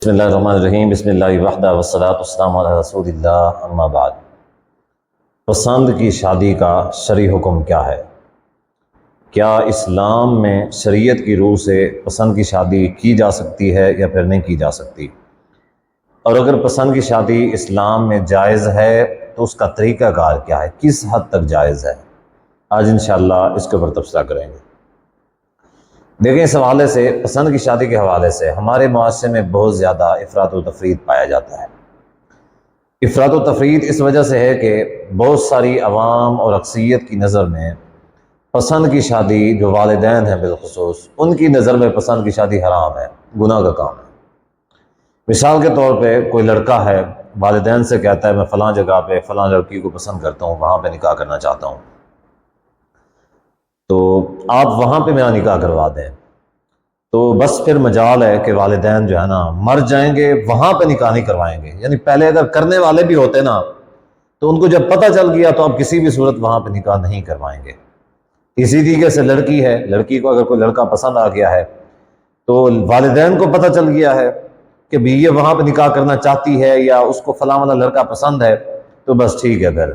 بسم اللہ الرحمن الرحیم، بسم اللہ وحدہ والصلاۃ والسلام علی رسول اللہ، اما بعد۔ پسند کی شادی کا شرعی حکم کیا ہے؟ کیا اسلام میں شریعت کی روح سے پسند کی شادی کی جا سکتی ہے یا پھر نہیں کی جا سکتی؟ اور اگر پسند کی شادی اسلام میں جائز ہے تو اس کا طریقہ کار کیا ہے، کس حد تک جائز ہے؟ آج انشاءاللہ اس کے اوپر تبصرہ کریں گے۔ دیکھیں، اس حوالے سے پسند کی شادی کے حوالے سے ہمارے معاشرے میں بہت زیادہ افراط و تفریط پایا جاتا ہے۔ افراط و تفریط اس وجہ سے ہے کہ بہت ساری عوام اور اکثریت کی نظر میں پسند کی شادی، جو والدین ہیں بالخصوص، ان کی نظر میں پسند کی شادی حرام ہے، گناہ کا کام ہے۔ مثال کے طور پہ کوئی لڑکا ہے، والدین سے کہتا ہے میں فلاں جگہ پہ فلاں لڑکی کو پسند کرتا ہوں، وہاں پہ نکاح کرنا چاہتا ہوں، تو آپ وہاں پہ میرا نکاح کروا دیں۔ تو بس پھر مجال ہے کہ والدین جو ہے نا مر جائیں گے، وہاں پہ نکاح نہیں کروائیں گے۔ یعنی پہلے اگر کرنے والے بھی ہوتے نا تو ان کو جب پتہ چل گیا تو اب کسی بھی صورت وہاں پہ نکاح نہیں کروائیں گے۔ اسی طریقے سے لڑکی ہے، لڑکی کو اگر کوئی لڑکا پسند آ گیا ہے تو والدین کو پتہ چل گیا ہے کہ بھی یہ وہاں پہ نکاح کرنا چاہتی ہے یا اس کو فلاں والا لڑکا پسند ہے، تو بس ٹھیک ہے۔ پھر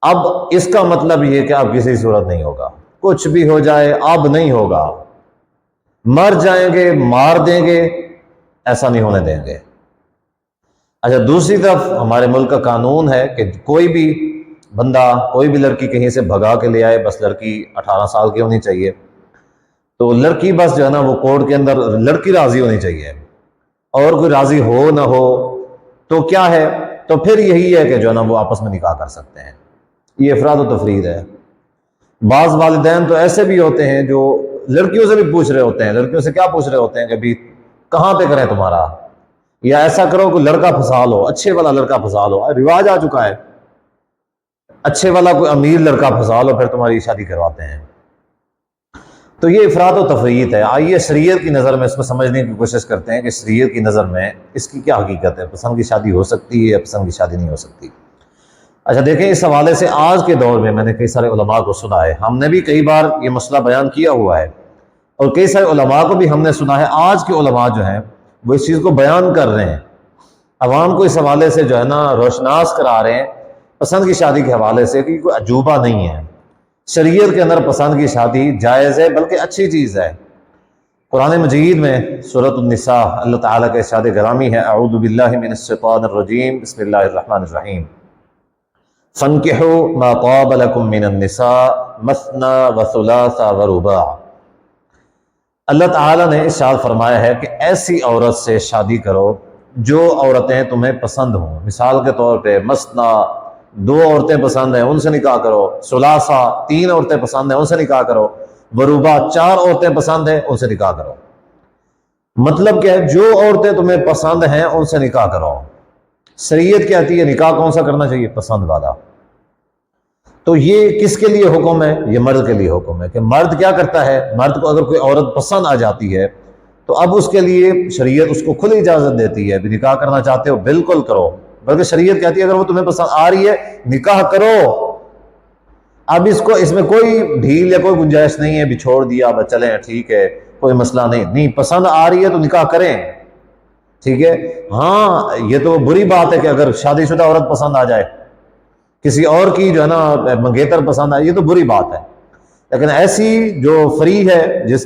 اب اس کا مطلب یہ کہ اب کسی صورت نہیں ہوگا، کچھ بھی ہو جائے اب نہیں ہوگا، مر جائیں گے، مار دیں گے، ایسا نہیں ہونے دیں گے۔ اچھا، دوسری طرف ہمارے ملک کا قانون ہے کہ کوئی بھی بندہ کوئی بھی لڑکی کہیں سے بھگا کے لے آئے، بس لڑکی 18 سال کی ہونی چاہیے، تو لڑکی بس جو ہے نا وہ کورٹ کے اندر لڑکی راضی ہونی چاہیے، اور کوئی راضی ہو نہ ہو تو کیا ہے، تو پھر یہی ہے کہ جو ہے نا وہ آپس میں نکاح کر سکتے ہیں۔ یہ افراد و تفرید ہے۔ بعض والدین تو ایسے بھی ہوتے ہیں جو لڑکیوں سے بھی پوچھ رہے ہوتے ہیں، لڑکیوں سے کیا پوچھ رہے ہوتے ہیں کہ بھی کہاں پہ کریں تمہارا، یا ایسا کرو کہ لڑکا پھنسا لو، اچھے والا لڑکا پھنسا لو، رواج آ چکا ہے، اچھے والا کوئی امیر لڑکا پھنسا لو پھر تمہاری شادی کرواتے ہیں۔ تو یہ افراد و تفریط ہے۔ آئیے شریعت کی نظر میں اس کو سمجھنے کی کوشش کرتے ہیں کہ شریعت کی نظر میں اس کی کیا حقیقت ہے، پسند کی شادی ہو سکتی ہے یا پسند کی شادی نہیں ہو سکتی۔ اچھا دیکھیں، اس حوالے سے آج کے دور میں نے کئی سارے علماء کو سنا ہے، ہم نے بھی کئی بار یہ مسئلہ بیان کیا ہوا ہے، اور کئی سارے علماء کو بھی ہم نے سنا ہے۔ آج کے علماء جو ہیں وہ اس چیز کو بیان کر رہے ہیں، عوام کو اس حوالے سے جو ہے نا روشناس کرا رہے ہیں پسند کی شادی کے حوالے سے کہ کوئی عجوبہ نہیں ہے، شریعت کے اندر پسند کی شادی جائز ہے، بلکہ اچھی چیز ہے۔ قرآن مجید میں سورۃ النساء اللہ تعالیٰ کا ارشاد گرامی ہے، اعوذ باللہ من الشیطان الرجیم، بسم اللہ الرحمن الرحیم، فَانْكِحُوا مَا طَابَ لَكُم مِّنَ النِّسَاءِ مَثْنَىٰ وَثُلَاثَ وَرُبَاعَ۔ اللہ تعالیٰ نے ارشاد فرمایا ہے کہ ایسی عورت سے شادی کرو جو عورتیں تمہیں پسند ہوں۔ مثال کے طور پہ مثنیٰ، 2 عورتیں پسند ہیں، ان سے نکاح کرو، ثلاثہ، 3 عورتیں پسند ہیں، ان سے نکاح کرو، ورباع، 4 عورتیں پسند ہیں، ان سے نکاح کرو۔ مطلب کیا ہے، جو عورتیں تمہیں پسند ہیں ان سے نکاح کرو۔ شریعت کہتی ہے نکاح کون سا کرنا چاہیے، پسند والا۔ تو یہ کس کے لیے حکم ہے، یہ مرد کے لیے حکم ہے کہ مرد کیا کرتا ہے، مرد کو اگر کوئی عورت پسند آ جاتی ہے تو اب اس کے لیے شریعت اس کو کھلی اجازت دیتی ہے، بھی نکاح کرنا چاہتے ہو بالکل کرو، بلکہ شریعت کہتی ہے اگر وہ تمہیں پسند آ رہی ہے نکاح کرو۔ اب اس میں کوئی ڈھیل یا کوئی گنجائش نہیں ہے بھی چھوڑ دیا بس چلیں ٹھیک ہے کوئی مسئلہ نہیں، پسند آ رہی ہے تو نکاح کریں، ٹھیک ہے۔ ہاں یہ تو بری بات ہے کہ اگر شادی شدہ عورت پسند آ جائے، کسی اور کی جو ہے نا منگیتر پسند آئے، یہ تو بری بات ہے، لیکن ایسی جو فری ہے، جس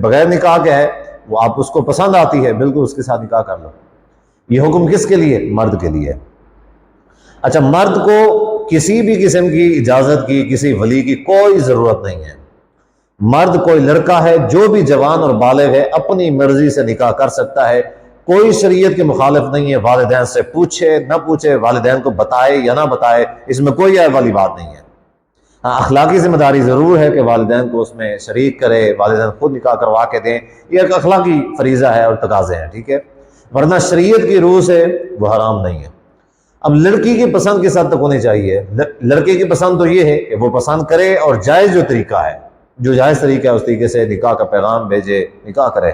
بغیر نکاح کے ہے، وہ آپ اس کو پسند آتی ہے، بالکل اس کے ساتھ نکاح کر لو۔ یہ حکم کس کے لیے، مرد کے لیے۔ اچھا، مرد کو کسی بھی قسم کی اجازت کی، کسی ولی کی کوئی ضرورت نہیں ہے۔ مرد کوئی لڑکا ہے جو بھی جوان اور بالغ ہے اپنی مرضی سے نکاح کر سکتا ہے، کوئی شریعت کے مخالف نہیں ہے، والدین سے پوچھے نہ پوچھے، والدین کو بتائے یا نہ بتائے، اس میں کوئی عیب والی بات نہیں ہے۔ ہاں، اخلاقی ذمہ داری ضرور ہے کہ والدین کو اس میں شریک کرے، والدین خود نکاح کروا کے دیں، یہ ایک اخلاقی فریضہ ہے اور تقاضے ہیں، ٹھیک ہے، ورنہ شریعت کی روح سے وہ حرام نہیں ہے۔ اب لڑکی کی پسند کس حد تک ہونی چاہیے، لڑکے کی پسند تو یہ ہے کہ وہ پسند کرے اور جائز جو طریقہ ہے، جو جائز طریقہ ہے اس طریقے سے نکاح کا پیغام بھیجے، نکاح کرے۔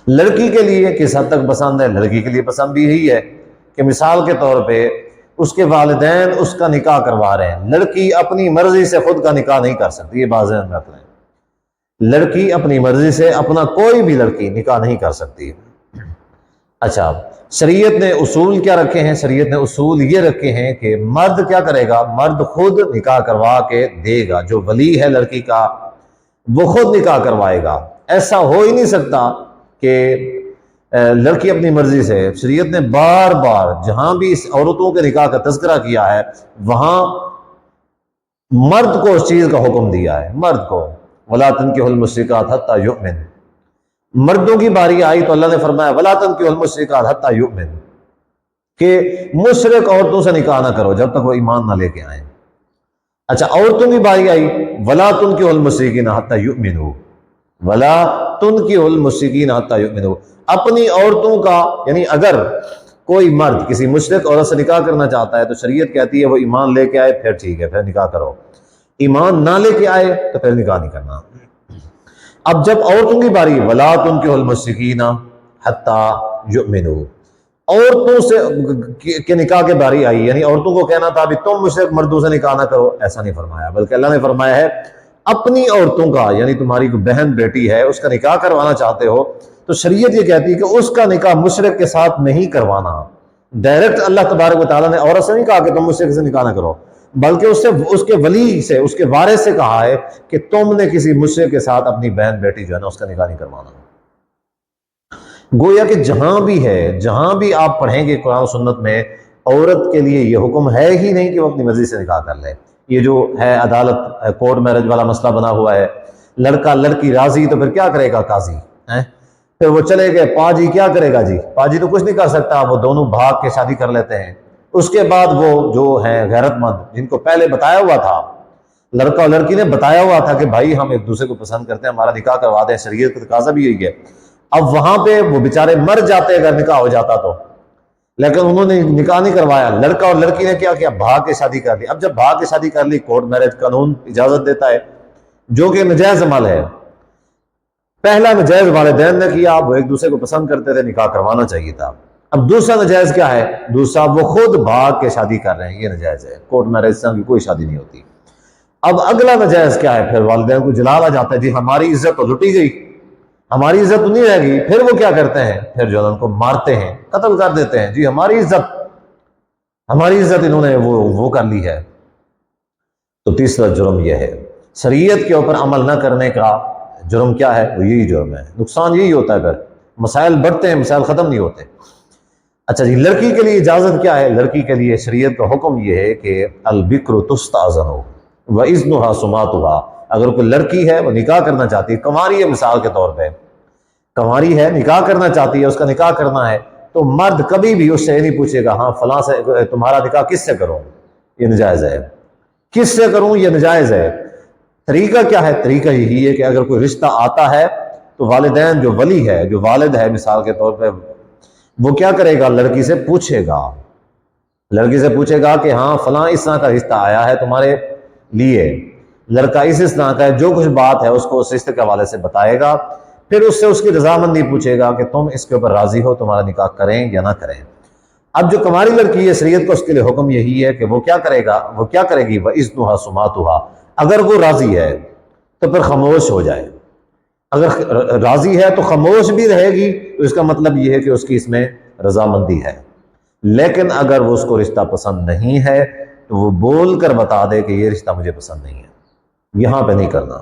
لڑکی کے لیے کس حد تک پسند ہے، لڑکی کے لیے پسند بھی یہی ہے کہ مثال کے طور پہ اس کے والدین اس کا نکاح کروا رہے ہیں، لڑکی اپنی مرضی سے خود کا نکاح نہیں کر سکتی، یہ بات ذہن میں رکھ لیں، لڑکی اپنی مرضی سے اپنا کوئی بھی لڑکی نکاح نہیں کر سکتی۔ اچھا، شریعت نے اصول کیا رکھے ہیں؟ شریعت نے اصول یہ رکھے ہیں کہ مرد کیا کرے گا؟ مرد خود نکاح کروا کے دے گا، جو ولی ہے لڑکی کا وہ خود نکاح کروائے گا۔ ایسا ہو ہی نہیں سکتا کہ لڑکی اپنی مرضی سے۔ شریعت نے بار بار جہاں بھی اس عورتوں کے نکاح کا تذکرہ کیا ہے وہاں مرد کو اس چیز کا حکم دیا ہے، مرد کو وَلَا تَنكِحُوا الْمُشْرِكَاتِ حَتَّىٰ يُؤْمِنَ۔ مردوں کی باری آئی تو اللہ نے فرمایا وَلَا تَنكِحُوا الْمُشْرِكَاتِ حَتَّىٰ يُؤْمِنَ، کہ مشرک عورتوں سے نکاح نہ کرو جب تک وہ ایمان نہ لے کے آئیں۔ اچھا، عورتوں کی باری آئی وَلَا تُنكِحُوا الْمُشْرِكِينَ حَتَّىٰ يُؤْمِنُوا، وَلَا تُنكِحُوا الْمُشْرِكِينَ حَتَّىٰ يُؤْمِنُوا۔ اپنی عورتوں کا، یعنی اگر کوئی مرد کسی مشرک عورت سے نکاح کرنا چاہتا ہے تو شریعت کہتی ہے وہ ایمان لے کے آئے پھر ٹھیک ہے، پھر نکاح کرو۔ ایمان نہ لے کے آئے تو پھر نکاح نہیں کرنا۔ اب جب عورتوں کی باری وَلَا تُنكِحُوا الْمُشْرِكِينَ حَتَّىٰ يُؤْمِنُوا، عورتوں سے کے نکاح کے باری آئی، یعنی عورتوں کو کہنا تھا بھی تم مشرک مردوں سے نکاح نہ کرو، ایسا نہیں فرمایا، بلکہ اللہ نے فرمایا ہے اپنی عورتوں کا، یعنی تمہاری کوئی بہن بیٹی ہے اس کا نکاح کروانا چاہتے ہو تو شریعت یہ کہتی ہے کہ اس کا نکاح مشرک کے ساتھ نہیں کروانا۔ ڈائریکٹ اللہ تبارک و تعالیٰ نے عورت سے نہیں کہا کہ تم مشرک سے نکاح نہ کرو، بلکہ اس کے ولی سے، اس کے وارث سے کہا ہے کہ تم نے کسی مشرک کے ساتھ اپنی بہن بیٹی جو ہے نا اس کا نکاح نہیں کروانا۔ گویا کہ جہاں بھی ہے، جہاں بھی آپ پڑھیں گے قرآن و سنت میں، عورت کے لیے یہ حکم ہے ہی نہیں کہ وہ اپنی مرضی سے نکاح کر لے۔ یہ جو ہے عدالت کورٹ میرج والا مسئلہ بنا ہوا ہے، لڑکا لڑکی راضی تو پھر کیا کرے گا قاضی؟ پھر وہ چلے گئے پاجی کیا کرے گا جی؟ پاجی تو کچھ نہیں کر سکتا، وہ دونوں بھاگ کے شادی کر لیتے ہیں۔ اس کے بعد وہ جو ہیں غیرت مند، جن کو پہلے بتایا ہوا تھا، لڑکا اور لڑکی نے بتایا ہوا تھا کہ بھائی ہم ایک دوسرے کو پسند کرتے ہیں، ہمارا نکاح کروا دیں، شریعت کا تقاضا بھی یہی ہے۔ اب وہاں پہ وہ بیچارے مر جاتے اگر نکاح ہو جاتا تو، لیکن انہوں نے نکاح نہیں کروایا، لڑکا اور لڑکی نے کیا کیا؟ بھاگ کے شادی کر لی۔ اب جب بھاگ کے شادی کر لی، کورٹ میرج قانون اجازت دیتا ہے، جو کہ نجائز عمل ہے۔ پہلا نجائز والدین نے کیا، وہ ایک دوسرے کو پسند کرتے تھے، نکاح کروانا چاہیے تھا۔ اب دوسرا نجائز کیا ہے؟ دوسرا وہ خود بھاگ کے شادی کر رہے ہیں، یہ نجائز ہے، کورٹ میرج سے کوئی شادی نہیں ہوتی۔ اب اگلا نجائز کیا ہے؟ پھر والدین کو جلال آ جاتا ہے، جی ہماری عزت تو لٹی گئی، ہماری عزت تو نہیں رہ گئی۔ پھر وہ کیا کرتے ہیں؟ پھر جو ہے ان کو مارتے ہیں، قتل کر دیتے ہیں، جی ہماری عزت انہوں نے وہ کر لی ہے۔ تو تیسرا جرم یہ ہے، شریعت کے اوپر عمل نہ کرنے کا جرم کیا ہے؟ وہ یہی جرم ہے، نقصان یہی ہوتا ہے، پھر مسائل بڑھتے ہیں، مسائل ختم نہیں ہوتے۔ اچھا جی، لڑکی کے لیے اجازت کیا ہے؟ لڑکی کے لیے شریعت کا حکم یہ ہے کہ البکر تستاذن واذنها سماعتها۔ اگر کوئی لڑکی ہے وہ نکاح کرنا چاہتی ہے، کنواری ہے مثال کے طور پہ، کنواری ہے نکاح کرنا چاہتی ہے، اس کا نکاح کرنا ہے، تو مرد کبھی بھی اس سے یہ نہیں پوچھے گا ہاں فلاں سے تمہارا نکاح کس سے کروں، یہ نجائز ہے، کس سے کروں یہ نجائز ہے۔ طریقہ کیا ہے؟ طریقہ یہی ہے کہ اگر کوئی رشتہ آتا ہے تو والدین، جو ولی ہے، جو والد ہے مثال کے طور پہ، وہ کیا کرے گا؟ لڑکی سے پوچھے گا، لڑکی سے پوچھے گا کہ ہاں فلاں اس طرح کا رشتہ آیا ہے تمہارے لیے، لڑکا اس طرح کا ہے، جو کچھ بات ہے اس کو اس رشتے کے حوالے سے بتائے گا، پھر اس سے اس کی رضامندی پوچھے گا کہ تم اس کے اوپر راضی ہو تمہارا نکاح کریں یا نہ کریں۔ اب جو کنواری لڑکی ہے، شریعت کو اس کے لیے حکم یہی ہے کہ وہ کیا کرے گا؟ وہ کیا کرے گی؟ وَإِذْنُهَا سُمَاعُتُهَا۔ اگر وہ راضی ہے تو پھر خاموش ہو جائے، اگر راضی ہے تو خاموش بھی رہے گی، تو اس کا مطلب یہ ہے کہ اس کی اس میں رضامندی ہے۔ لیکن اگر وہ اس کو رشتہ پسند نہیں ہے تو وہ بول کر بتا دے کہ یہ رشتہ مجھے پسند نہیں ہے، یہاں پہ نہیں کرنا۔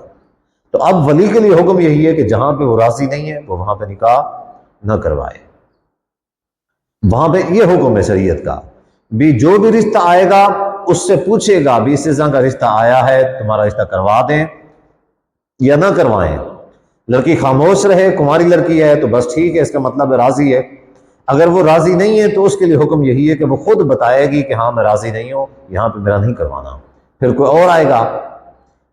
تو اب ولی کے لیے حکم یہی ہے کہ جہاں پہ وہ راضی نہیں ہے وہ وہاں پہ نکاح نہ کروائے، وہاں پہ یہ حکم ہے شریعت کا بھی جو بھی رشتہ آئے گا اس سے پوچھے گا بھی اس طرح کا رشتہ آیا ہے، تمہارا رشتہ کروا دیں یا نہ کروائیں۔ لڑکی خاموش رہے، کنواری لڑکی ہے تو بس ٹھیک ہے، اس کا مطلب راضی ہے۔ اگر وہ راضی نہیں ہے تو اس کے لیے حکم یہی ہے کہ وہ خود بتائے گی کہ ہاں میں راضی نہیں ہوں، یہاں پہ میرا نہیں کروانا، پھر کوئی اور آئے گا۔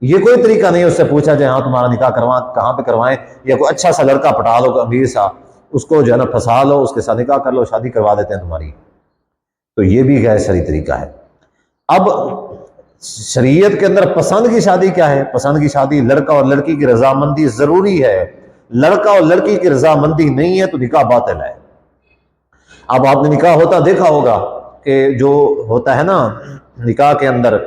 یہ کوئی طریقہ نہیں ہے اس سے پوچھا جائے ہاں تمہارا نکاح کہاں پہ کروائیں، یا کوئی اچھا سا لڑکا پٹا لو، امیر سا، اس کو جو ہے نا پھنسا لو، اس کے ساتھ نکاح کر لو، شادی کروا دیتے ہیں تمہاری، تو یہ بھی غیر شرعی طریقہ ہے۔ اب شریعت کے اندر پسند کی شادی کیا ہے؟ پسند کی شادی لڑکا اور لڑکی کی رضامندی ضروری ہے، لڑکا اور لڑکی کی رضامندی نہیں ہے تو نکاح باطل ہے۔ اب آپ نے نکاح ہوتا دیکھا ہوگا کہ جو ہوتا ہے نا نکاح کے اندر،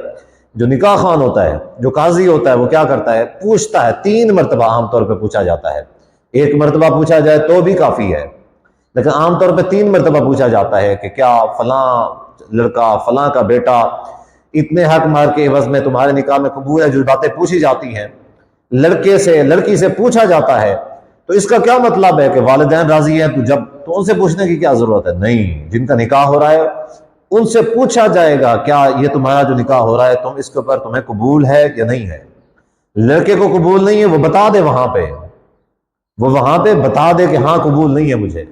جو نکاح خوان ہوتا ہے، جو قاضی ہوتا ہے، وہ کیا کرتا ہے؟ پوچھتا ہے، 3 مرتبہ عام طور پہ پوچھا جاتا ہے، 1 مرتبہ پوچھا جائے تو بھی کافی ہے، لیکن عام طور پہ 3 مرتبہ پوچھا جاتا ہے کہ کیا فلاں لڑکا فلاں کا بیٹا اتنے حق مار کے عوض میں تمہارے نکاح میں قبول ہے. جو باتیں پوچھی جاتی ہیں لڑکے سے لڑکی سے پوچھا جاتا ہے، تو اس کا کیا مطلب ہے کہ والدین راضی ہیں تو ان سے پوچھنے کی کیا ضرورت ہے؟ نہیں، جن کا نکاح ہو رہا ہے ان سے پوچھا جائے گا کیا یہ تمہارا جو نکاح ہو رہا ہے تم اس کے اوپر تمہیں قبول ہے یا نہیں ہے. لڑکے کو قبول نہیں ہے وہ بتا دے وہاں پہ بتا دے کہ ہاں قبول نہیں ہے مجھے.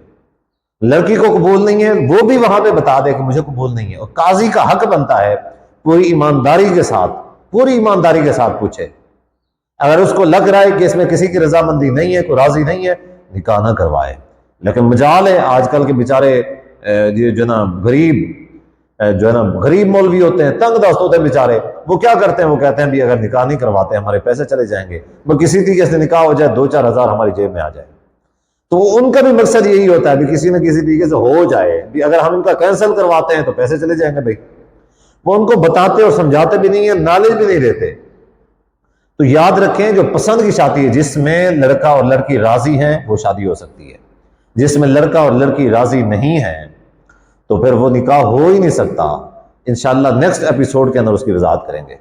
لڑکی کو قبول نہیں ہے وہ بھی وہاں پہ بتا دے کہ مجھے قبول نہیں ہے. اور قاضی کا حق بنتا ہے پوری ایمانداری کے ساتھ پوچھے. اگر اس کو لگ رہا ہے کہ اس میں کسی کی رضامندی نہیں ہے، کوئی راضی نہیں ہے، نکاح نہ کروائے. لیکن مجال ہے آج کل کے بیچارے غریب مولوی ہوتے ہیں، تنگ دست ہوتے ہیں بیچارے. وہ کیا کرتے ہیں؟ وہ کہتے ہیں بھی اگر نکاح نہیں کرواتے ہمارے پیسے چلے جائیں گے. وہ کسی طریقے سے نکاح ہو جائے 2-4 ہزار ہماری جیب میں آ جائے. تو ان کا بھی مقصد یہی ہوتا ہے بھی کسی نہ کسی طریقے سے ہو جائے بھی. اگر ہم ان کا کینسل کرواتے ہیں تو پیسے چلے جائیں گے بھائی. وہ ان کو بتاتے اور سمجھاتے بھی نہیں ہیں، نالج بھی نہیں دیتے. تو یاد رکھیں جو پسند کی شادی ہے جس میں لڑکا اور لڑکی راضی ہیں وہ شادی ہو سکتی ہے. جس میں لڑکا اور لڑکی راضی نہیں ہیں تو پھر وہ نکاح ہو ہی نہیں سکتا. انشاءاللہ نیکسٹ ایپیسوڈ کے اندر اس کی وضاحت کریں گے.